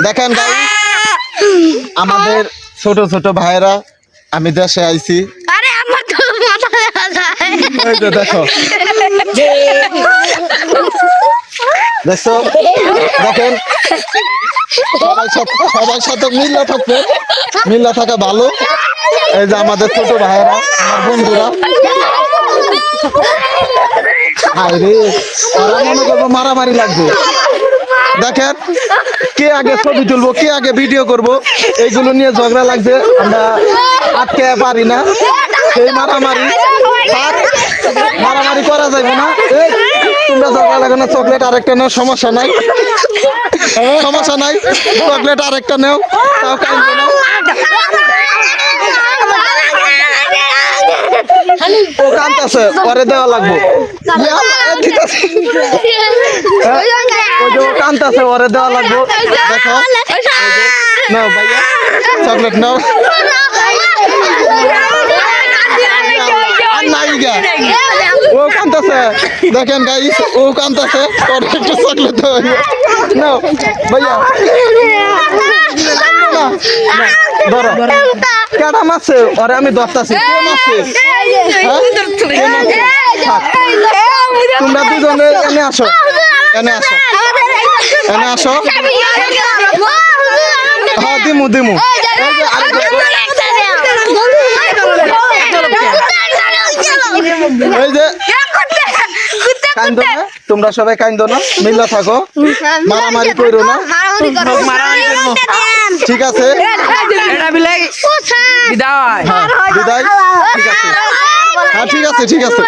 দেখেন গাইস, আমাদের ছোট ছোট ভাইরা আমি দেশে আইছি। আরে আমার তো মাথা দেখা যায়। এই যে দেখো দেখছো, দেখেন সবাই সাথে মিল্লা থাকা ভালো। এই যে আমাদের ছোট ভাইয়েরা, আমার বন্ধুরা। আরে ওরা মনে করবো মারামারি লাগবে। দেখেন কে আগে ছবি তুলবো, কে আগে ভিডিও করব, এইগুলো নিয়ে ঝগড়া লাগছে। আমরা আটকে পারি না, সেই মারামারি করা যাবে না। এই তোমরা ঝগড়া লাগে না, চকলেট আরেকটা নাও, সমস্যা নাই, চকলেট আরেকটা নেও, তাও কাইন্দ নাও। ও কাঁদতেছে, পরে দেওয়া লাগবো। ওই যে ও কাঁদতেছে, ওরে দেওয়া লাগবো। দেখো নাও ভাইয়া, চকলেট নাও। ও কাঁদতেছে, দেখেন গাইস, ও কাঁদতেছে, পরে একটু চকলেট নাও ভাইয়া। ধরো কেডা মারছে ওরে, আমি ধরতাছি। কে মারছে? তোমরা দুজনে এনে আসো, এনে আসো। হ্যাঁ দিমু এই যে কাইন্দ না, তোমরা সবাই কাইন্দ না, মিল্লা থাকো, মারামারি করো না, ঠিক আছে? বিদায়। বিদায়। ঠিক আছে, হ্যাঁ ঠিক আছে।